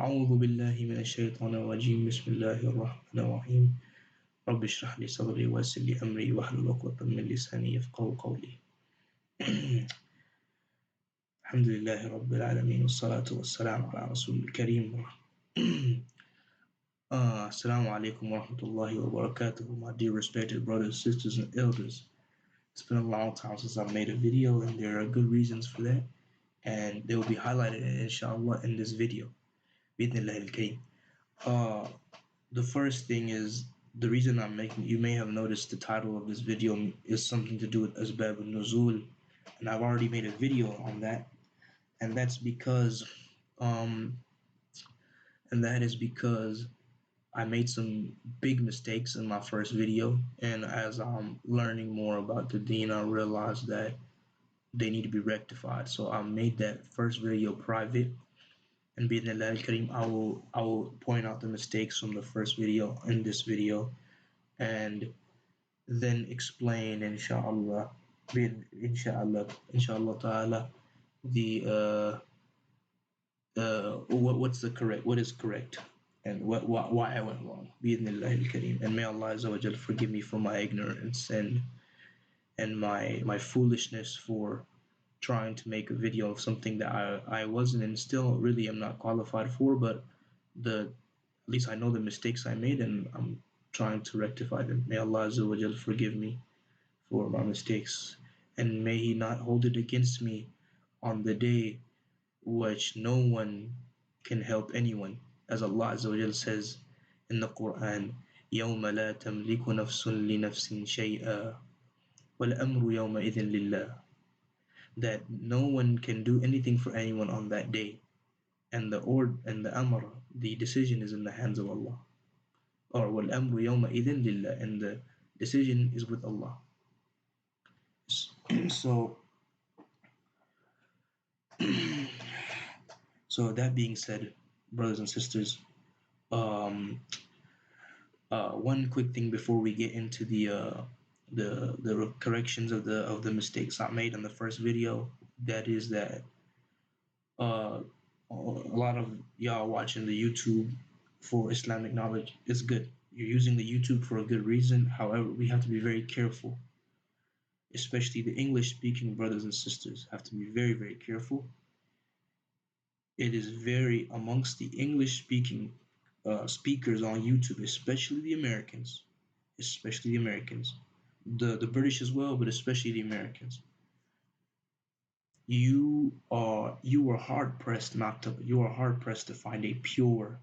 أعوذ بالله من الشيطان الرجيم بسم الله الرحمن الرحيم رب اشرح لي صدري ويسر لي أمري واحلل عقدة من لساني يفقهوا قولي الحمد لله رب العالمين والصلاة والسلام على رسول الكريم Assalamu alaikum wa rahmatullahi wa barakatuhu, my dear respected brothers, sisters, and elders. It's been a long time since I've made a video, and there are good reasons for that, and they will be highlighted, inshallah, in this video. Bidnillah al-Kareem. The first thing is, the reason I'm making, you may have noticed the title of this video is something to do with Asbab al-Nuzul, and I've already made a video on that, and that's because, and that is because I made some big mistakes in my first video, and as I'm learning more about the deen, I realized that they need to be rectified. So I made that first video private, and bi'idhnillah al-kareem, I will point out the mistakes from the first video in this video, and then explain, inshallah, inshallah ta'ala, the what is correct, and why I went wrong. Bi'idhnillah al-kareem. And may Allah Azza wa Jal forgive me for my ignorance and my foolishness for trying to make a video of something that I wasn't and still really am not qualified for, but at least I know the mistakes I made and I'm trying to rectify them. May Allah Azza wa Jal forgive me for my mistakes, and may He not hold it against me on the day which no one can help anyone, as Allah Azza wa Jal says in the Quran, يَوْمَ لَا تَمْلِكُ نَفْسٌ لِنَفْسٍ شَيْئًا وَالْأَمْرُ يَوْمَئِذٍ لِلَّهِ, that no one can do anything for anyone on that day, and the amr, the decision, is in the hands of Allah. Or وَالْأَمْرُ يَوْمَئِذٍ لِلَّهِ, and the decision is with Allah. So that being said, brothers and sisters, one quick thing before we get into the corrections of the mistakes I made in the first video, that is that a lot of y'all watching the YouTube for Islamic knowledge. It's good. You're using the YouTube for a good reason. However, we have to be very careful, especially the English-speaking brothers and sisters have to be very, very careful. It is very, amongst the English-speaking speakers on YouTube, especially the Americans, the British as well, but especially the Americans. You are hard pressed to find a pure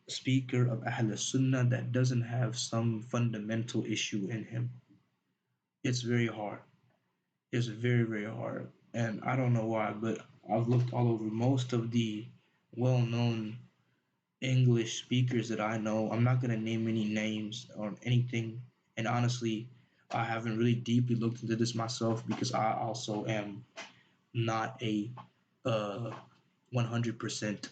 speaker of Ahl Sunnah that doesn't have some fundamental issue in him. It's very hard. It's very, very hard. And I don't know why, but I've looked all over. Most of the well-known English speakers that I know, I'm not going to name any names or anything. And honestly, I haven't really deeply looked into this myself because I also am not a 100%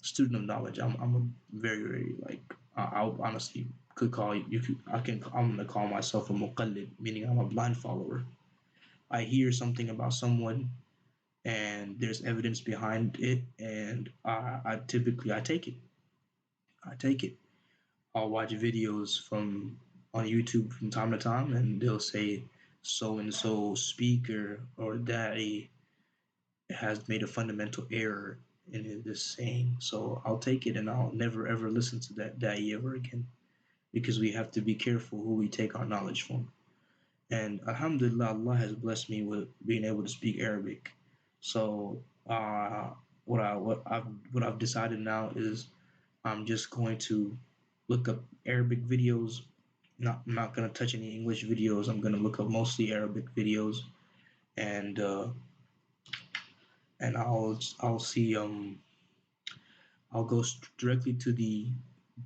student of knowledge. I'm a very, very, like, I honestly could call you could, I'm gonna call myself a muqallid, meaning I'm a blind follower. I hear something about someone and there's evidence behind it, and I typically take it. I'll watch videos from on YouTube from time to time, and they'll say so and so speaker or da'i has made a fundamental error in this saying. So I'll take it, and I'll never ever listen to that da'i ever again, because we have to be careful who we take our knowledge from. And alhamdulillah, Allah has blessed me with being able to speak Arabic. So what I've decided now is I'm just going to look up Arabic videos. I'm not gonna touch any English videos. I'm gonna look up mostly Arabic videos, and I'll see I'll go directly to the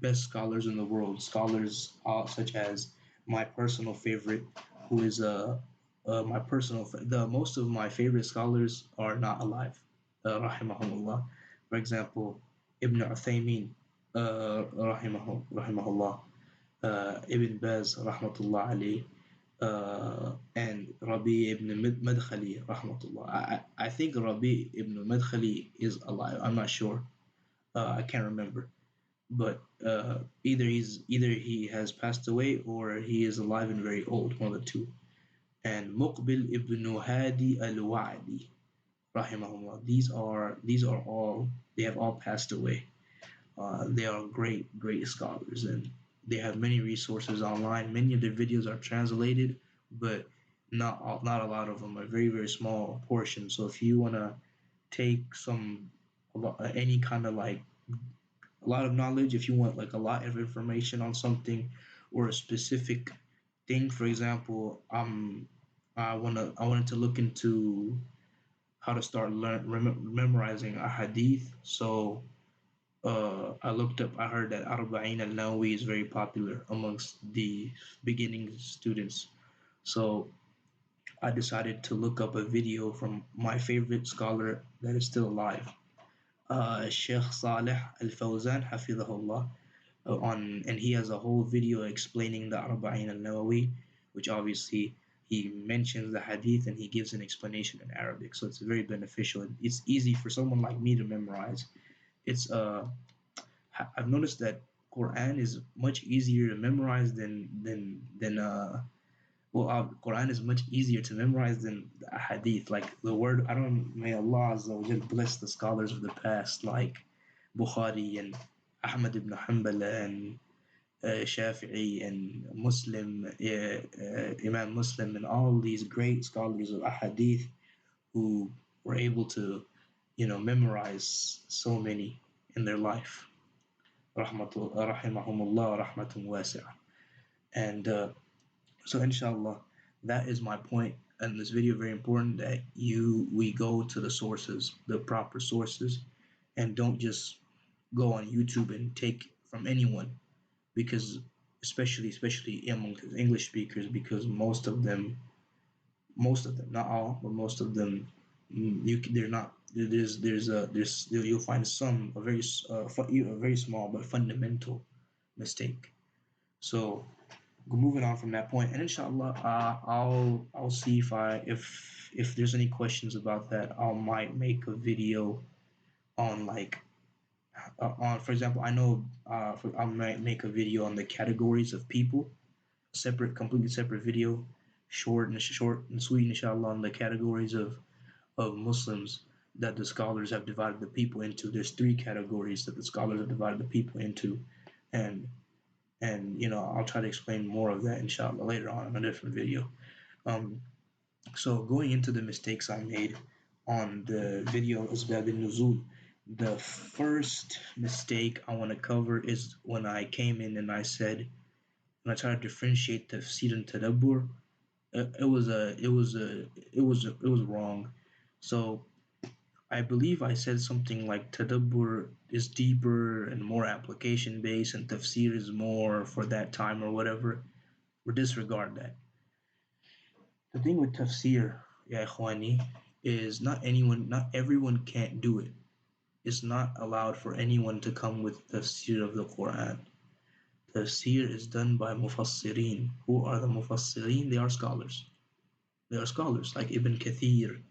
best scholars in the world, scholars such as my personal favorite, who is most of my favorite scholars are not alive, rahimahumullah. For example, Ibn Uthaymeen, rahimahullah, Ibn Baz, rahmatullah alayh, and Rabi ibn Madkhali, rahmatullah. I think Rabi ibn Madkhali is alive. I'm not sure. I can't remember, but either he has passed away or he is alive and very old, one of the two. And Muqbil ibn Hadi al-Wa'di, rahimahullah. These are all, they have all passed away. They are great scholars, and they have many resources online. Many of their videos are translated, but not a lot of them. A very small portion. So if you wanna take any kind of like a lot of knowledge, if you want like a lot of information on something or a specific thing, for example, I wanted to look into how to start memorizing a hadith. So I looked up. I heard that Arba'in al-Nawawi is very popular amongst the beginning students. So I decided to look up a video from my favorite scholar that is still alive, Sheikh Saleh Al Fawzan, Hafidahullah, and he has a whole video explaining the Arba'in al-Nawawi, which obviously he mentions the hadith and he gives an explanation in Arabic. So it's very beneficial. It's easy for someone like me to memorize. It's I've noticed that Quran is much easier to memorize than Quran is much easier to memorize than the hadith. Like the word, I don't, may Allah Azza wa Jal bless the scholars of the past, like Bukhari and Ahmad ibn Hanbal and Shafi'i and Muslim, Imam Muslim, and all these great scholars of hadith who were able to, memorize so many in their life. Rahimahumullah rahmatun wasi'ah. And so, inshallah, that is my point in this video. Very important that we go to the sources, the proper sources, and don't just go on YouTube and take from anyone, because especially among English speakers, because most of them, not all, but most of them, they're not. There's you'll find some a very small but fundamental mistake. So moving on from that point, and inshallah, I'll see if there's any questions about that. I might make a video on like on, for example, I know I might make a video on the categories of people, completely separate video, short and sweet, inshallah, on the categories of Muslims that the scholars have divided the people into. There's three categories that the scholars have divided the people into, and I'll try to explain more of that inshallah later on in a different video. Um, so going into the mistakes I made on the video Asbab al-Nuzul, the first mistake I want to cover is when I came in and I said, when I tried to differentiate tafsir and tadabbur, it was wrong. So I believe I said something like tadabbur is deeper and more application based, and tafsir is more for that time or whatever. Or disregard that. The thing with tafsir, ya ikhwani, is not everyone can't do it. It's not allowed for anyone to come with tafsir of the Quran. Tafsir is done by mufassirin. Who are the mufassirin? They are scholars. They are scholars like Ibn Kathir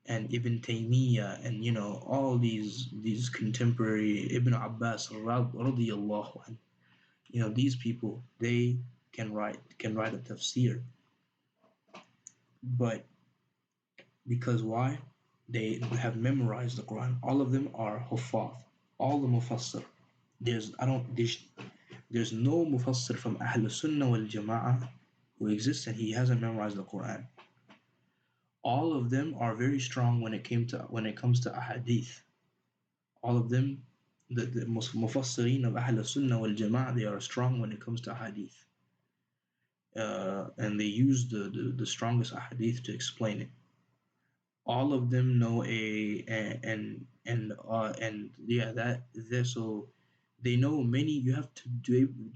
and Ibn Taymiyyah, and all these contemporary Ibn Abbas radiyallahu anh. These people, they can write a tafsir, but because why? They have memorized the Quran. All of them are huffaz. All the mufassir. There's no mufassir from Ahl Sunnah wal Jama'ah who exists and he hasn't memorized the Quran. All of them are very strong when it comes to ahadith. All of them, the mufassirin of Ahl Sunnah wal Jama'ah, they are strong when it comes to hadith. And they use the strongest ahadith to explain it. All of them know and yeah, so they know many. You have to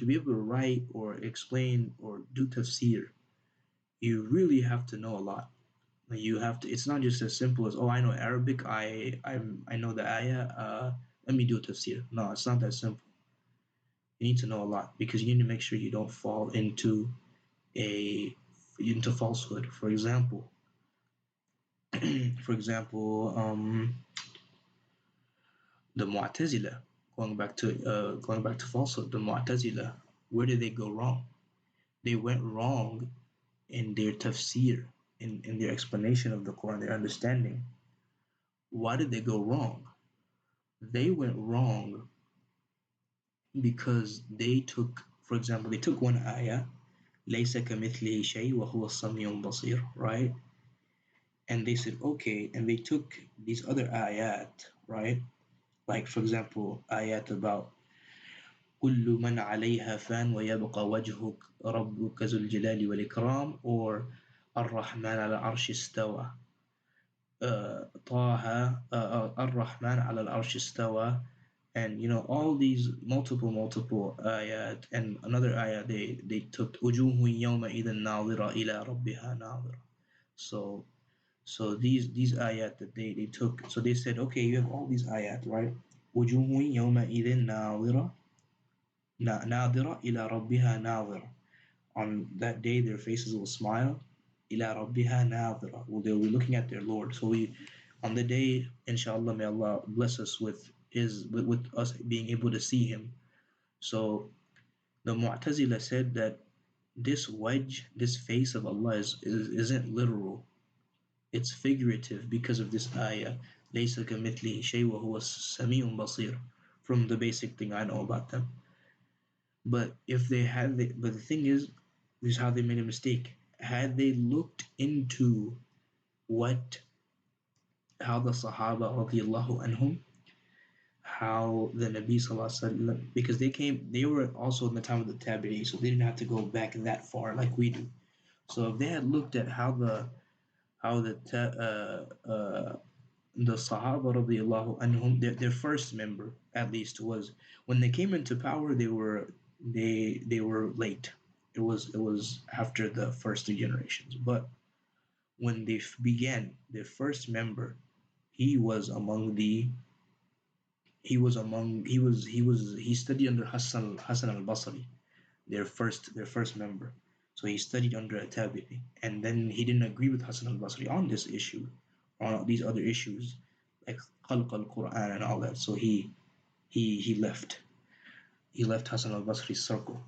be able to write or explain or do tafsir. You really have to know a lot. You have to. It's not just as simple as, oh, I know Arabic. I know the ayah. Let me do a tafsir. No, it's not that simple. You need to know a lot because you need to make sure you don't fall a into falsehood. For example, for example, the Mu'tazila. going back to falsehood, the Mu'tazila, where did they go wrong? They went wrong in their tafsir, in their explanation of the Quran, their understanding. Why did they go wrong? They went wrong because they took, for example, they took one ayah, لَيْسَ كَمِثْلِهِ شَيْءٍ وَهُوَ السَّمِيعُ الْبَصِيرُ, right? And they said, okay, and they took these other ayat, right? Like, for example, ayat about كل من عليها فان ويبقى وجهك ربك ذو الجلال والإكرام, or الرحمن على العرش استوى, طه, الرحمن على العرش استوى, and you know all these multiple ayat, and another ayat they took وجوه يومئذ ناظرة إلى ربها ناظرة. So these ayat that they took, so they said, okay, you have all these ayat, right? وجوه يومئذ ناظرة ناظرة إلى ربها ناظرة. On that day, their faces will smile. إلى ربها ناظرة. Well, they'll be looking at their Lord. So on the day, inshallah, may Allah bless us with us being able to see Him. So the Mu'tazila said that this wajh, this face of Allah isn't literal. It's figurative because of this ayah. ليس كمثله شيء وهو السميع البصير. From the basic thing I know about them. But but the thing is, this is how they made a mistake. Had they looked into what, how the Sahaba radiallahu anhum, how the Nabi sallallahu alaihi wasallam, because they were also in the time of the Tabi'i, so they didn't have to go back that far like we do. So if they had looked at how the Sahaba radiallahu anhum, their first member at least was, when they came into power, they were late. It was after the first three generations. But when they began, their first member, he was among the he studied under Hassan al-Basri, their first member. So he studied under a tabi'i, and then he didn't agree with Hassan al-Basri on this issue, on these other issues like khalq al-Quran and all that. So he left. He left Hassan al-Basri's circle.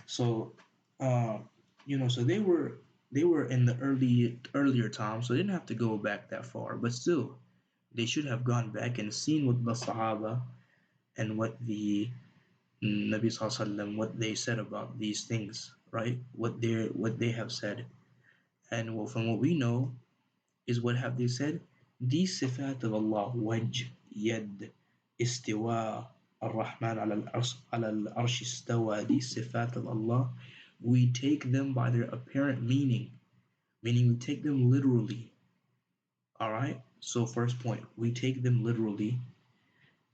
So uh, so they were in the earlier times, so they didn't have to go back that far. But still, they should have gone back and seen what the Sahaba and what the Nabi Sallallahu, what they said about these things, right? What they have said, and from what we know is, what have they said? These sifat of Allah, wajh, yad, istiwa, ar-Rahman al-arsh istawa, these sifat of Allah, we take them by their apparent meaning we take them literally. All right. So first point, we take them literally,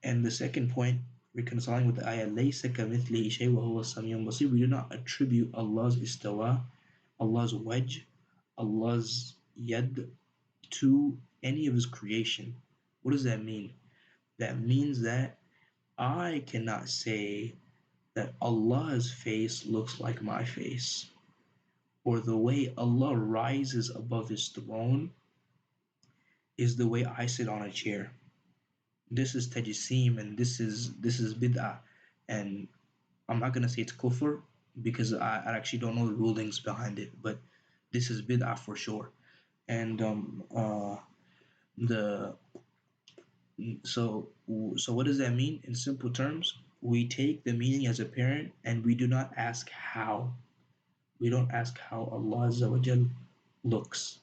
and the second point, reconciling with the ayah, laysa kamithlihi shay wa huwa as-sami'ul basir, we do not attribute Allah's istawa, Allah's wajh, Allah's yad to any of His creation. What does that mean? That means that I cannot say that Allah's face looks like my face, or the way Allah rises above His throne is the way I sit on a chair. This is tajseem, and this is bid'ah, and I'm not gonna say it's kufr because I actually don't know the rulings behind it, but this is bid'ah for sure. And the so what does that mean in simple terms? We take the meaning as apparent, and we do not ask how. We don't ask how Allah Azza wa Jal looks,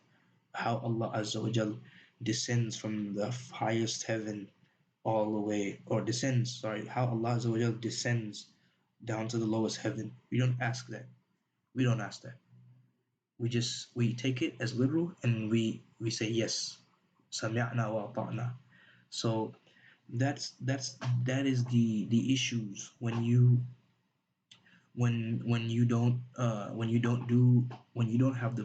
how Allah Azza wa Jal descends from the highest heaven all the way, or descends, sorry, how Allah Azza wa Jal descends down to the lowest heaven. We don't ask that. We don't ask that. We take it as literal, and we say yes, sami'na wa ata'na. So that is the issues when you don't have the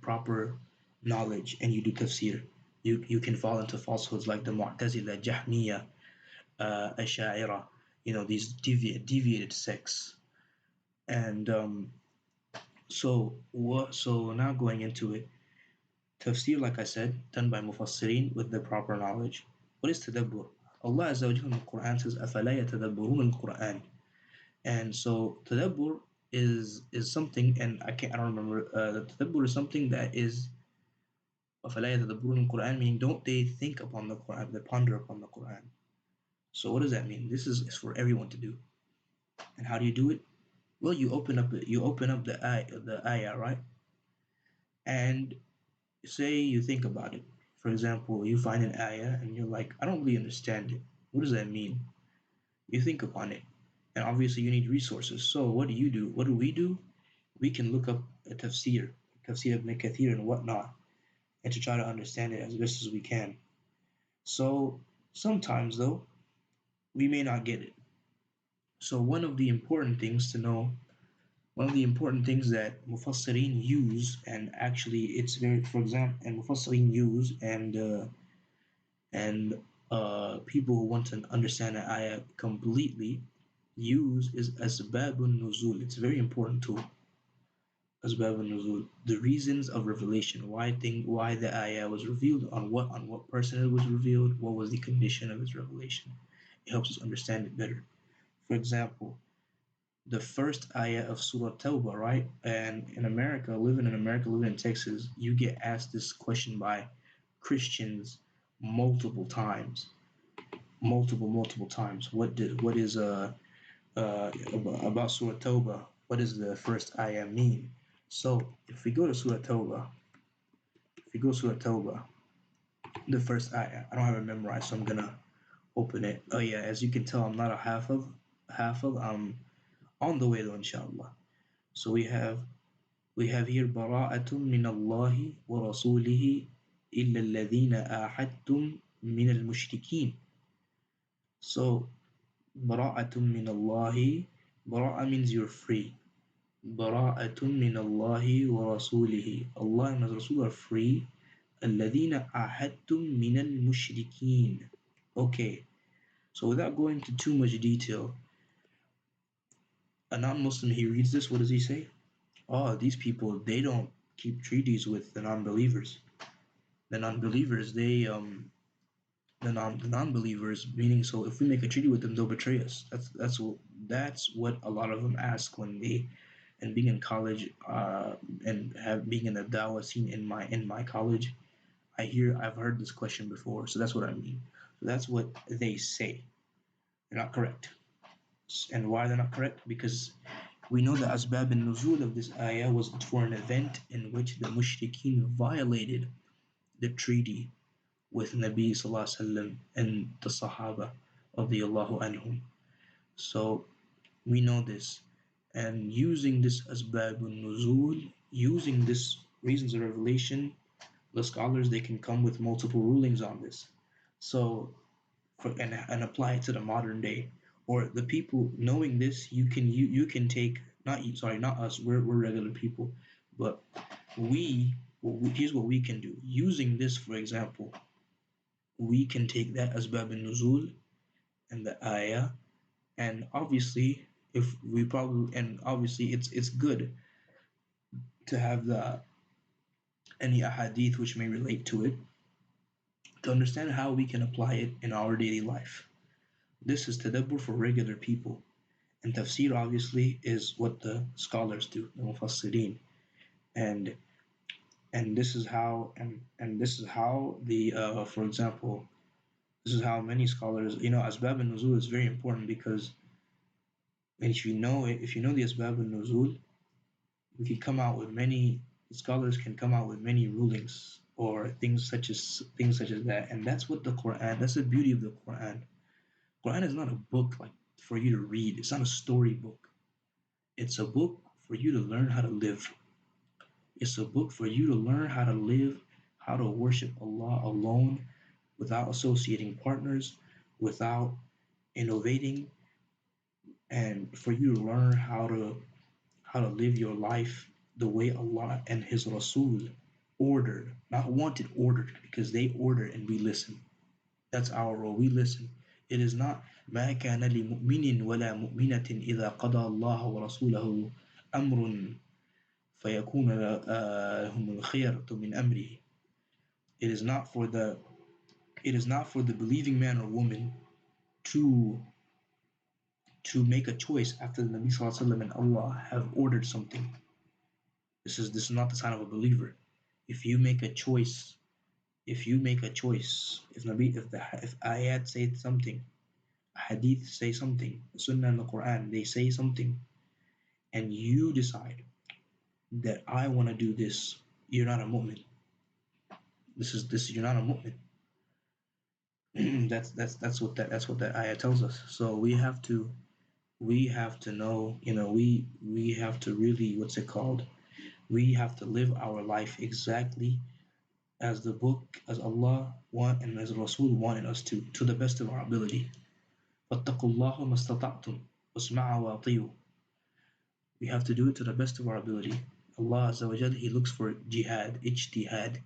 proper knowledge and you do tafsir. You can fall into falsehoods like the Mu'tazila, Jahmiya, Asha'ira, these deviated sects. And so now going into it, tafsir, like I said, done by mufassirin with the proper knowledge. What is tadabbur? Allah Azza wa Jalla in the Quran says, أَفَلَا يَتَدَبَّرُونَ الْقُرْآنِ. And so tadabbur is something, and I don't remember. The tadabbur is something that is أَفَلَا يَتَدَبَّرُونَ الْقُرْآنِ, meaning don't they think upon the Quran, they ponder upon the Quran. So what does that mean? This is for everyone to do. And how do you do it? Well, you open up the ayah, right? And say you think about it. For example, you find an ayah and you're like, I don't really understand it. What does that mean? You think upon it. And obviously you need resources. So what do you do? What do? We can look up a tafsir ibn Kathir and whatnot, and to try to understand it as best as we can. So sometimes though, we may not get it. So one of the important things that Mufassirin use, and actually it's very, for example, and Mufassirin use, and people who want to understand the ayah completely use is asbabun nuzul. It's a very important tool. Asbabun nuzul, the reasons of revelation, why the ayah was revealed, on what person it was revealed, what was the condition of its revelation. It helps us understand it better. For example, the first ayah of Surah Tawbah, right? And in America, living in Texas, you get asked this question by Christians multiple times, multiple times. What is about Surah Tawbah? What does the first ayah mean? So if we go to Surah Tawbah, the first ayah, I don't have it memorized, so I'm gonna open it. Oh yeah, as you can tell, I'm not a half of. I'm on the way though, inshallah. So we have here bara'atun min Allah wa rasulihi illa alladhina ahadtum min al-mushrikeen. So bara'atun min Allah, bara'a means you're free. Bara'atun min Allah wa rasulihi. Allah and His Rasul are free. Alladhina ahadtum min al-mushrikeen. Okay, so without going into too much detail, a non-Muslim, he reads this, what does he say? Oh, these people, they don't keep treaties with the non-believers. The non-believers, the non-believers, meaning, so if we make a treaty with them, they'll betray us. That's what a lot of them ask when they, and being in college, and have being in the dawah scene in my college, I've heard this question before. So that's what I mean. So that's what they say. They're not correct. And why they're not correct? Because we know the asbab and nuzul of this ayah was for an event in which the mushrikeen violated the treaty with Nabi Sallallahu Alaihi Wasallam and the Sahaba of the Allahu anhum. So we know this. And using this asbab and nuzul, using this reasons of revelation, the scholars, they can come with multiple rulings on this. So and apply it to the modern day, or the people knowing this, you can take, not us, we're regular people, but here's what we can do using this. For example, we can take that asbab and nuzul and the ayah, and obviously if we probably and obviously it's good to have the any ahadith which may relate to it, to understand how we can apply it in our daily life. This is tadabbur for regular people. And tafsir obviously is what the scholars do, the mufassirin. And this is how the for example, this is how many scholars, asbab and nuzul is very important, because if you know the asbab and nuzul, we can come out with many scholars can come out with many rulings, or things such as that. And that's what the Quran, that's the beauty of the Quran. Quran is not a book like for you to read. It's not a story book. It's a book for you to learn how to live. It's a book for you to learn how to live, how to worship Allah alone, without associating partners, without innovating, and for you to learn how to live your life the way Allah and His Rasul ordered, not wanted, ordered, because they order and we listen. That's our role. We listen. It is not ما كان لمؤمن ولا مؤمنة إذا قضى الله ورسوله أمر فيكون لهم الخيرة من أمره. It is not for the believing man or woman to make a choice after the Nabi Sallallahu Alaihi Wasallam and Allah have ordered something. This is not the sign of a believer. If you make a choice, if Nabi, if ayat say something, hadith say something, Sunnah and the Quran they say something, and you decide that I want to do this, you're not a mu'min. This you're not a mu'min. That's what that ayah tells us. So we have to know, we have to really, what's it called? We have to live our life exactly as the book, as Allah want and as Rasul wanted us to the best of our ability. فَاتَّقُوا اللَّهَ مَا اسْتَطَعْتُمْ وَاسْمَعُوا وَأَطِيعُوا. We have to do it to the best of our ability. Allah Azza wa Jal, He looks for jihad, ijtihad.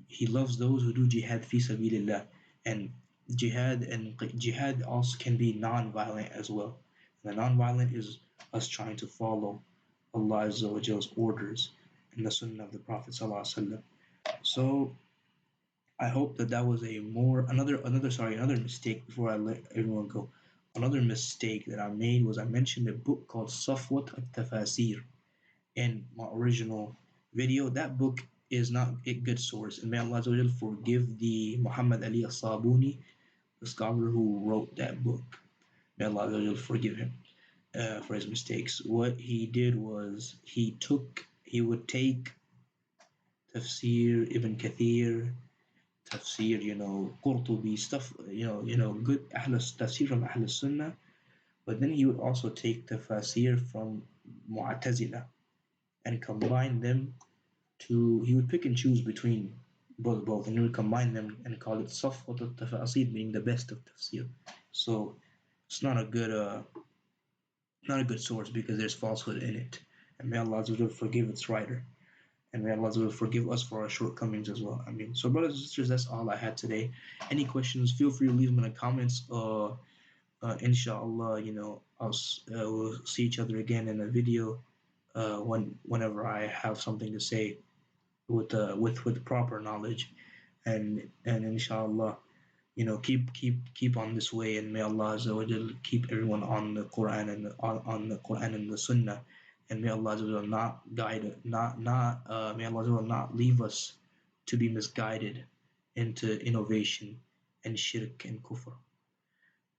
He loves those who do jihad fi sabilillah. And jihad also can be non-violent as well. And the non-violent is us trying to follow Allah Azza wa Jal's orders and the Sunnah of the Prophet Sallallahu Alaihi Wasallam. So I hope that was another mistake before I let everyone go. Another mistake that I made was I mentioned a book called Safwat al-Tafasir in my original video. That book is not a good source, and may Allah forgive the Muhammad Ali As-Sabuni, the scholar who wrote that book. May Allah forgive him for his mistakes. What he did was he would take Tafsir Ibn Kathir, Tafsir, Qurtubi stuff, good Tafsir from Ahl Sunnah, but then he would also take Tafsir from Mu'tazila and combine them he would pick and choose between both, and he would combine them and call it Safwat al-Tafasir, meaning the best of tafsir. So it's not a good source because there's falsehood in it. And may Allah forgive its writer. And may Allah forgive us for our shortcomings as well. So brothers and sisters, that's all I had today. Any questions, feel free to leave them in the comments. Inshallah, we'll see each other again in a video whenever I have something to say with proper knowledge, and inshallah, keep on this way, and may Allah Azza wa Jal keep everyone on the Quran and on the Quran and the Sunnah, and may Allah Azza wa Jal not guide may Allah Azza wa Jal not leave us to be misguided into innovation and shirk and kufr.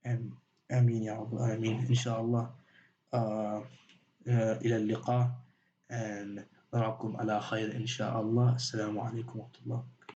And Ameen ya Rabbal Alameen. Inshallah, إلى اللقاء and نراكم على خير إن شاء الله. السلام عليكم ورحمة الله.